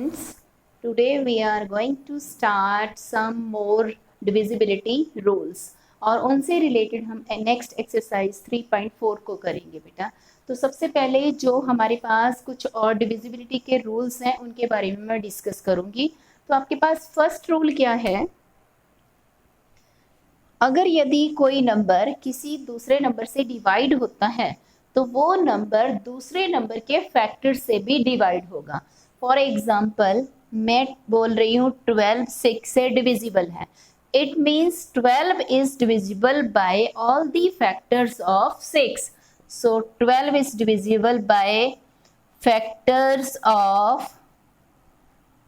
Students, today we are going to start some more divisibility rules और उनसे related हम next exercise 3.4 को करेंगे बेटा। तो सबसे पहले जो हमारे पास कुछ और डिविजिबिलिटी के रूल्स हैं उनके बारे में मैं डिस्कस करूंगी। तो आपके पास फर्स्ट रूल क्या है, अगर यदि कोई नंबर किसी दूसरे नंबर से डिवाइड होता है तो वो नंबर दूसरे नंबर के फैक्टर से भी डिवाइड होगा। फॉर एग्जाम्पल मैं बोल रही हूँ 12 6 से डिविजिबल है, it means 12 is divisible bye all the factors of 6। So 12 is divisible bye factors of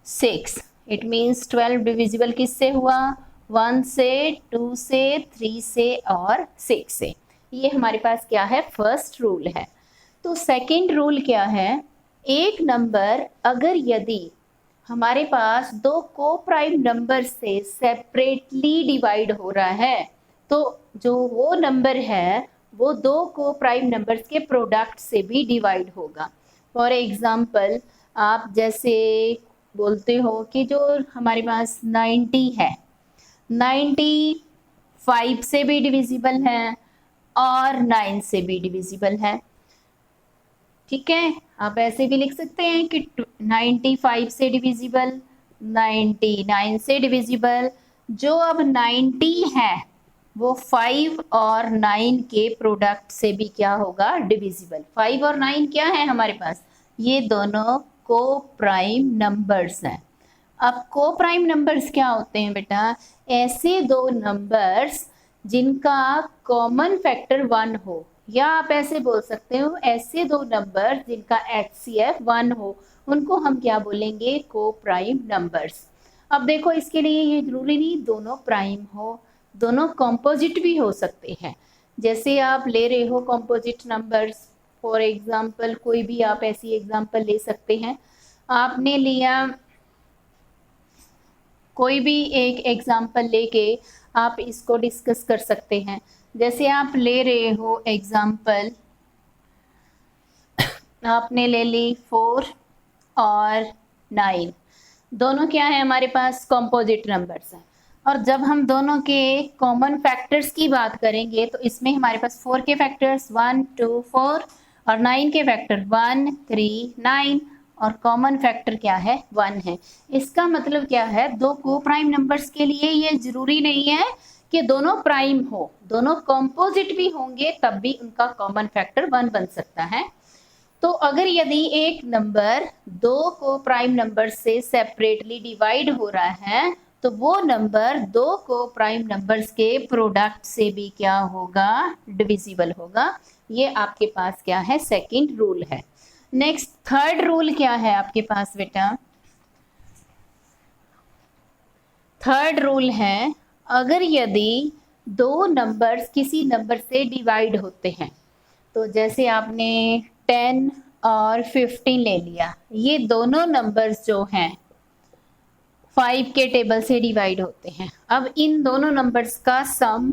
6। It means 12 divisible किससे हुआ, 1 से, 2 से, 3 से और 6 से। ये हमारे पास क्या है, फर्स्ट रूल है। तो सेकंड रूल क्या है, एक नंबर अगर यदि हमारे पास दो को प्राइम नंबर से सेपरेटली डिवाइड हो रहा है तो जो वो नंबर है वो दो को प्राइम नंबर्स के प्रोडक्ट से भी डिवाइड होगा। फॉर एग्जाम्पल आप जैसे बोलते हो कि जो हमारे पास 90 है, 95 से भी डिविजिबल है और 9 से भी डिविजिबल है। ठीक है, आप ऐसे भी लिख सकते हैं कि 95 से डिविजिबल, 99 से डिविजिबल। जो अब 90 है वो 5 और 9 के प्रोडक्ट से भी क्या होगा, डिविजिबल। 5 और 9 क्या है हमारे पास, ये दोनों को प्राइम नंबर्स हैं। अब को प्राइम नंबर्स क्या होते हैं बेटा, ऐसे दो नंबर्स जिनका कॉमन फैक्टर 1 हो, या आप ऐसे बोल सकते हो ऐसे दो नंबर जिनका HCF 1 हो, उनको हम क्या बोलेंगे, को प्राइम नंबर्स। अब देखो इसके लिए ये जरूरी नहीं दोनों प्राइम हो, दोनों कॉम्पोजिट भी हो सकते हैं। जैसे आप ले रहे हो कॉम्पोजिट नंबर्स, फॉर एग्जाम्पल कोई भी आप ऐसी एग्जाम्पल ले सकते हैं। आपने लिया कोई भी एक एग्जाम्पल लेके आप इसको डिस्कस कर सकते हैं। जैसे आप ले रहे हो एग्जाम्पल, आपने ले ली 4 और 9, दोनों क्या है हमारे पास, कॉम्पोजिट नंबर्स हैं। और जब हम दोनों के कॉमन फैक्टर्स की बात करेंगे तो इसमें हमारे पास 4 के फैक्टर्स 1 2 4 और 9 के फैक्टर 1 3 9 और कॉमन फैक्टर क्या है, 1 है। इसका मतलब क्या है, दो को प्राइम नंबर्स के लिए ये जरूरी नहीं है कि दोनों प्राइम हो, दोनों कॉम्पोजिट भी होंगे तब भी उनका कॉमन फैक्टर 1 बन सकता है। तो अगर यदि एक नंबर दो को प्राइम नंबर से सेपरेटली डिवाइड हो रहा है तो वो नंबर दो को प्राइम नंबर्स के प्रोडक्ट से भी क्या होगा, डिविजिबल होगा। ये आपके पास क्या है, सेकंड रूल है। नेक्स्ट थर्ड रूल क्या है आपके पास बेटा, थर्ड रूल है अगर यदि दो नंबर्स किसी नंबर से डिवाइड होते हैं, तो जैसे आपने 10 और 15 ले लिया, ये दोनों नंबर्स जो हैं 5 के टेबल से डिवाइड होते हैं। अब इन दोनों नंबर्स का सम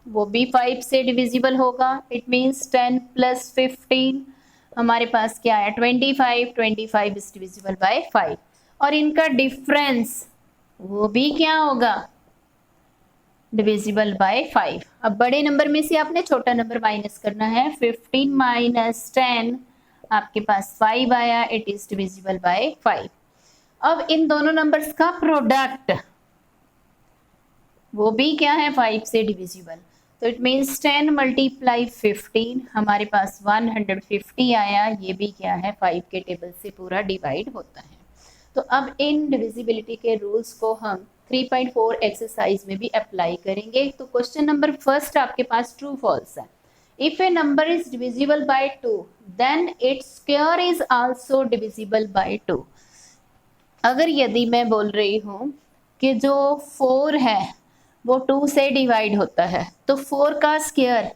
वो भी 5 से डिविजिबल होगा। इट मीन्स 10 + 15 हमारे पास क्या है, 25। 25 इज डिविजिबल बाय 5 और इनका डिफरेंस वो भी क्या होगा, डिविजिबल बाय 5। अब बड़े नंबर में से आपने छोटा नंबर माइनस करना है, 15 - 10 आपके पास 5 आया, इट इज डिविजिबल बाय 5। अब इन दोनों नंबर्स का प्रोडक्ट वो भी क्या है, 5 से डिविजिबल। तो इट मीन्स 10 × 15 हमारे पास 150 आया, ये भी क्या है, 5 के टेबल से पूरा डिवाइड होता है। तो अब इन डिविजिबिलिटी के रूल्स को हम 3.4 एक्सरसाइज में भी अप्लाई करेंगे। तो क्वेश्चन नंबर फर्स्ट आपके पास ट्रू फॉल्स है। If a number is divisible by 2 then it's square is also divisible by 2। अगर यदि मैं बोल रही हूँ कि जो 4 है वो 2 से डिवाइड होता है तो 4 का स्क्वायर,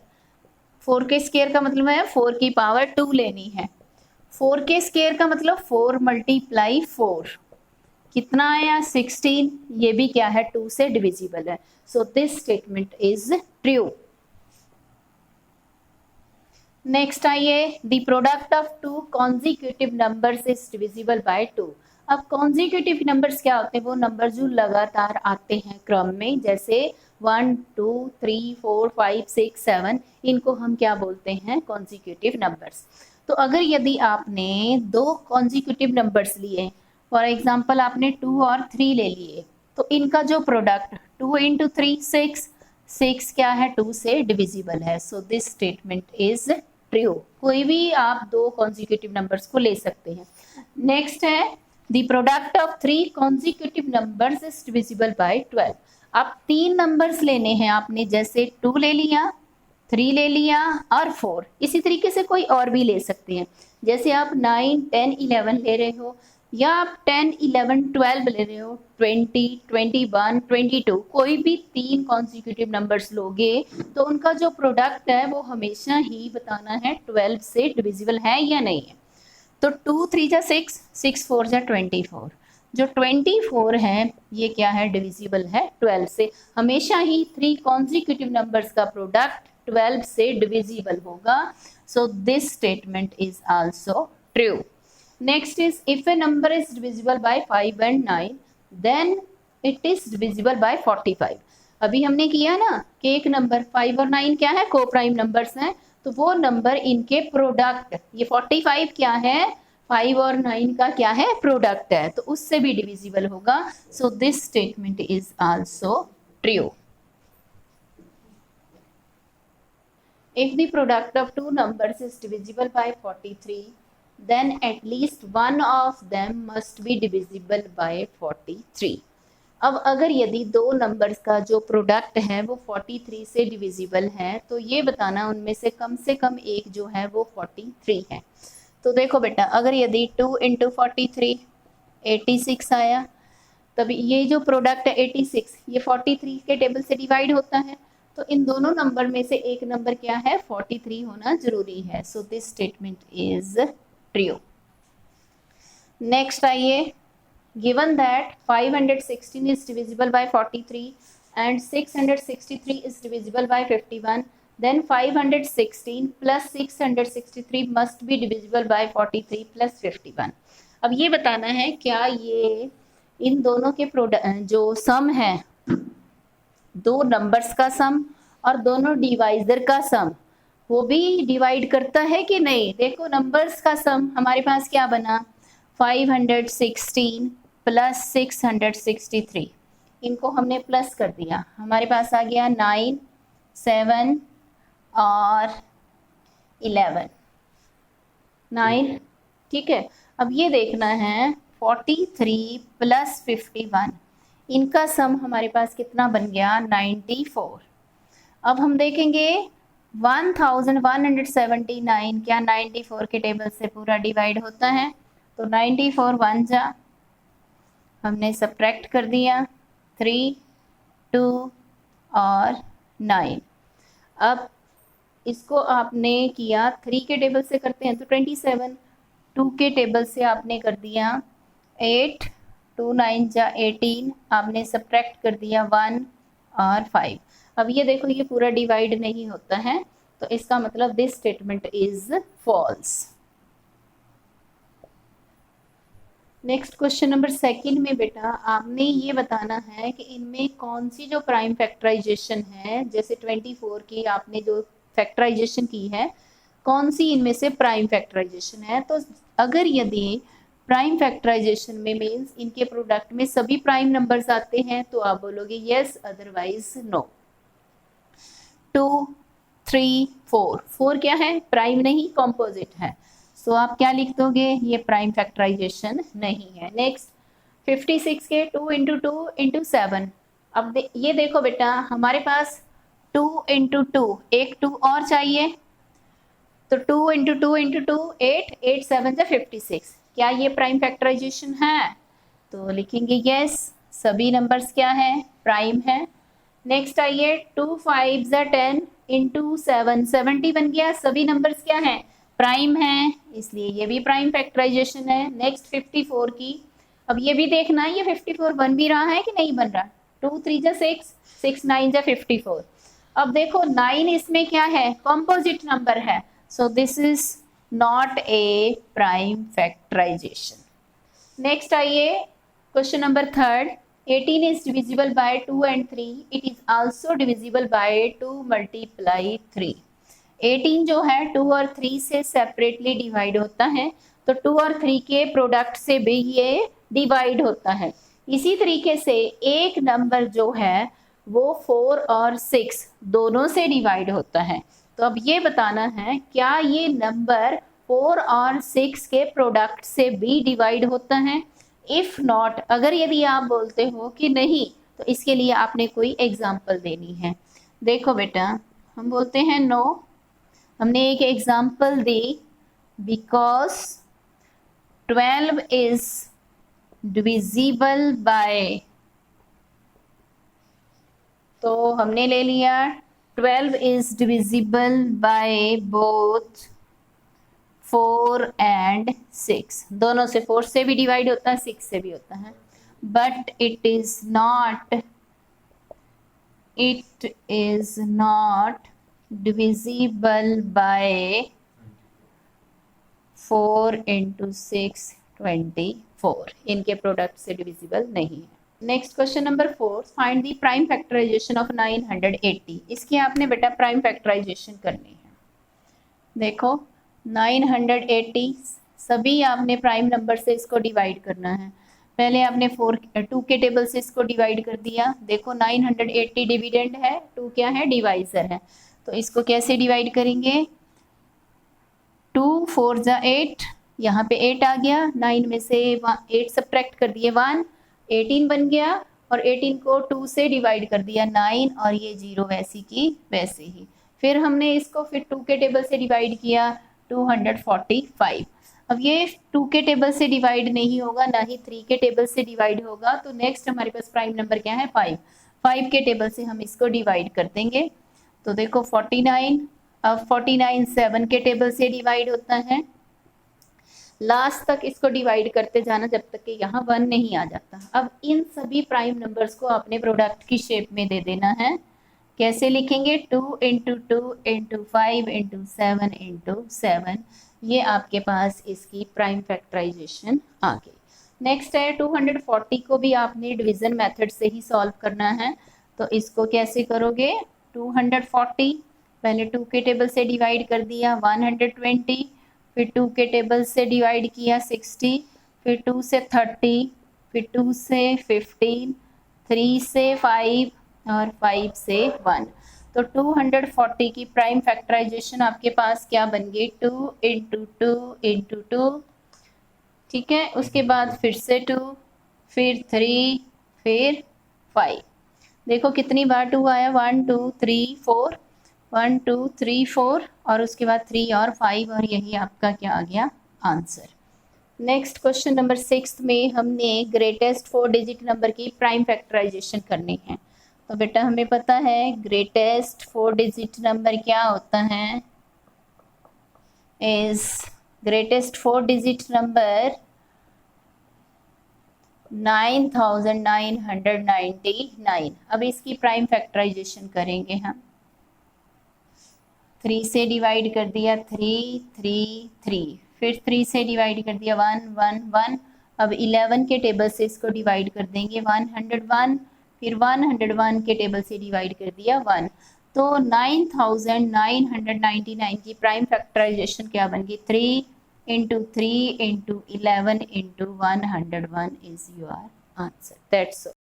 4 के स्क्वायर का मतलब है 4 की पावर 2 लेनी है। 4 के स्क्वायर का मतलब 4 × 4 कितना आया, 16। ये भी क्या है, 2 से डिविजिबल है। So this statement is true. Next आइए, the product of two consecutive numbers is divisible by 2। अब कॉन्जिक्यूटिव नंबर्स क्या होते हैं? वो नंबर जो लगातार आते हैं क्रम में, जैसे 1 2 3 4 5 6 7, इनको हम क्या बोलते हैं? Consecutive numbers. तो अगर यदि आपने दो कॉन्जिक्यूटिव नंबर्स लिए, फॉर एग्जाम्पल आपने 2 और 3 ले लिए, तो इनका जो प्रोडक्ट 2 इंटू 3 6, 6 क्या है? 2 से डिविजिबल है। So this statement is true. कोई भी आप दो कॉन्जिक्यूटिव नंबर्स को ले सकते हैं। नेक्स्ट है, the product of 3 consecutive numbers is divisible bye 12। आप 3 नंबर्स लेने हैं आपने, जैसे 2 ले लिया, 3 ले लिया और 4। इसी तरीके से कोई और भी ले सकते हैं, जैसे आप 9 10 11 ले रहे हो, या आप 10 11 12 ले रहे हो, 20 21 22, कोई भी 3 कॉन्जिक्यूटिव नंबर्स लोगे तो उनका जो प्रोडक्ट है वो हमेशा ही बताना है 12 से डिविजिबल है या नहीं है। तो 2 3 जा 6, 6 4 जा 24, जो 24 है ये क्या है? डिविजिबल है 12 से। हमेशा ही 3 कॉन्जिक्यूटिव नंबर्स का प्रोडक्ट 12 से डिविजिबल होगा। सो this statement is also true. Next is, if a number is divisible by 5 and 9, then it is divisible by 45। अभी हमने किया ना कि एक नंबर 5 और 9 क्या है? को प्राइम नंबर्स हैं, तो वो नंबर इनके प्रोडक्ट, ये 45 क्या है? 5 और 9 का क्या है? प्रोडक्ट है, तो उससे भी डिविजिबल होगा। सो this statement is also true. If the product of two numbers is divisible by 43, then at least one of them must be divisible by 43। अब अगर यदि दो नंबर्स का जो प्रोडक्ट है वो 43 से डिविजिबल है, तो ये बताना उनमें से कम एक जो है वो 43 है। तो देखो बेटा, अगर यदि 2 इंटू 43 86 आया, तब ये जो प्रोडक्ट है 86, ये 43 के टेबल से डिवाइड होता है, तो इन दोनों नंबर में से एक नंबर क्या है? 43 होना जरूरी है। So this statement is true. Next आइए, given that 516 is divisible by 43 and 663 is divisible by 51, then 516 plus 663 must be divisible by 43 plus 51। अब ये बताना है क्या ये इन दोनों के प्रोडक्ट जो सम है, दो नंबर्स का सम और दोनों डिवाइजर का सम, वो भी डिवाइड करता है कि नहीं? देखो, नंबर्स का सम हमारे पास क्या बना? 516 प्लस 663, इनको हमने प्लस कर दिया, हमारे पास आ गया 9 7 और 11 9। ठीक है, अब ये देखना है 43 प्लस 51, इनका सम हमारे पास कितना बन गया? 94। अब हम देखेंगे 1179 क्या 94 के टेबल से पूरा डिवाइड होता है? तो 94 1 जा, हमने सब्ट्रैक्ट कर दिया 3 2 और 9। अब इसको आपने किया 3 के टेबल से करते हैं तो 27, 2 के टेबल से आपने कर दिया 8, 2 9 जा 18, आपने सब्ट्रैक्ट कर दिया 1 और 5। अब ये देखो, ये पूरा डिवाइड नहीं होता है, तो इसका मतलब this statement is false. Next question number 2 में बेटा आपने ये बताना है कि इनमें कौन सी जो प्राइम फैक्टराइजेशन है, जैसे 24 की आपने जो फैक्टराइजेशन की है, कौन सी इनमें से प्राइम फैक्टराइजेशन है। तो अगर यदि प्राइम फैक्टराइजेशन में मीन्स इनके प्रोडक्ट में सभी प्राइम नंबर्स आते हैं तो आप बोलोगे यस, अदरवाइज नो। 2 3 4, 4 क्या है? प्राइम नहीं, कॉम्पोजिट है, सो आप क्या लिख दोगे? ये प्राइम फैक्टराइजेशन नहीं है। नेक्स्ट 56 के 2 इंटू 2 इंटू 7। अब ये देखो बेटा, हमारे पास 2 इंटू 2, एक 2 और चाहिए, तो 2 इंटू 2 इंटू 2 8, 8 7 जा 56, क्या ये प्राइम फैक्टराइजेशन है? तो लिखेंगे यस, सभी नंबर्स क्या है? प्राइम है। नेक्स्ट आइए 2 5 जा 10 इंटू 7, 70 बन गया, सभी नंबर्स क्या हैं? प्राइम है, इसलिए ये भी प्राइम फैक्टराइजेशन है। नेक्स्ट 54 की, अब ये भी देखना है ये 54 बन भी रहा है कि नहीं बन रहा। 2 3 जा 6, 6 9 जा 54। अब देखो 9 इसमें क्या है? कॉम्पोजिट नंबर है, So this is not a prime factorization. Next आइए question number third. 18 is divisible by 2 and 3. It is also divisible by 2 multiply 3. 18 जो है 2 और 3 से सेपरेटली डिवाइड होता है, तो 2 और 3 के प्रोडक्ट से भी ये डिवाइड होता है. इसी तरीके से एक नंबर जो है वो 4 और 6 दोनों से डिवाइड होता है. तो अब ये बताना है क्या ये नंबर 4 और 6 के प्रोडक्ट से भी डिवाइड होता है. इफ नॉट, अगर यदि आप बोलते हो कि नहीं, तो इसके लिए आपने कोई एग्जाम्पल देनी है. देखो बेटा, हम बोलते हैं नो, हमने एक example the, because 12 is divisible bye, तो हमने ले लिया 12 is divisible by both 4 and 6. दोनों से, 4 से भी डिवाइड होता है, 6 से भी होता है. But it is not divisible by 4 into 6 24. इनके प्रोडक्ट से डिविजिबल नहीं है. Next question number 4. Find the prime factorization of 980. इसकी आपने बेटा प्राइम फैक्टराइजेशन करनी है. देखो 980 सभी आपने प्राइम नंबर से इसको डिवाइड करना है. पहले आपने 2 के टेबल से इसको डिवाइड कर दिया. देखो 980 डिविडेंड है, 2 क्या है, डिवाइजर है. तो इसको कैसे डिवाइड करेंगे, 2 4 जा 8, यहाँ पे 8 आ गया, 9 में से 8 सब्ट्रैक्ट कर दिए 1, 18 बन गया, और 18 को 2 से डिवाइड कर दिया 9, और ये 0 वैसी की वैसे ही. फिर हमने इसको फिर 2 के टेबल से डिवाइड किया 245. अब ये 2 के टेबल से डिवाइड नहीं होगा, ना ही 3 के टेबल से डिवाइड होगा. तो नेक्स्ट हमारे पास प्राइम नंबर क्या है, 5. 5 के टेबल से हम इसको डिवाइड कर देंगे. तो देखो 49. अब 49 7 के टेबल से डिवाइड होता है. लास्ट तक इसको डिवाइड करते जाना जब तक कि यहाँ 1 नहीं आ जाता. अब इन सभी प्राइम नंबर्स को अपने प्रोडक्ट की शेप में दे देना है. कैसे लिखेंगे, 2 इंटू 2 इंटू 5 इंटू 7 इंटू 7. ये आपके पास इसकी प्राइम फैक्टराइजेशन आ गई. नेक्स्ट है 240 को भी आपने डिवीजन मेथड से ही सॉल्व करना है. तो इसको कैसे करोगे, 240 पहले 2 के टेबल से डिवाइड कर दिया 120, फिर 2 के टेबल से डिवाइड किया 60, फिर 2 से 30, फिर 2 से 15, 3 से 5 और 5 से 1. तो 240 की प्राइम फैक्टराइजेशन आपके पास क्या बन गई, 2 इंटू 2 इंटू 2. ठीक है, उसके बाद फिर से 2, फिर 3, फिर 5. देखो कितनी बार 2 आया, 1 2 3 4, 1 2 3 4, और उसके बाद 3 और 5, और यही आपका क्या आ गया, आंसर. नेक्स्ट क्वेश्चन नंबर 6 में हमने ग्रेटेस्ट 4 डिजिट नंबर की प्राइम फैक्टराइजेशन करनी है. तो बेटा हमें पता है ग्रेटेस्ट 4 डिजिट नंबर क्या होता है, इज ग्रेटेस्ट 4 डिजिट नंबर 9999. अब इसकी प्राइम फैक्टराइजेशन करेंगे हम. 3 से डिवाइड कर दिया 3 3 3, फिर 3 से डिवाइड कर दिया 1 1 1. अब 11 के टेबल से इसको डिवाइड कर देंगे 101, फिर 101 के टेबल से डिवाइड कर दिया 1. तो 9999 की प्राइम फैक्टराइजेशन क्या बन गई, 3 into 3 into 11 into 101 is your answer. That's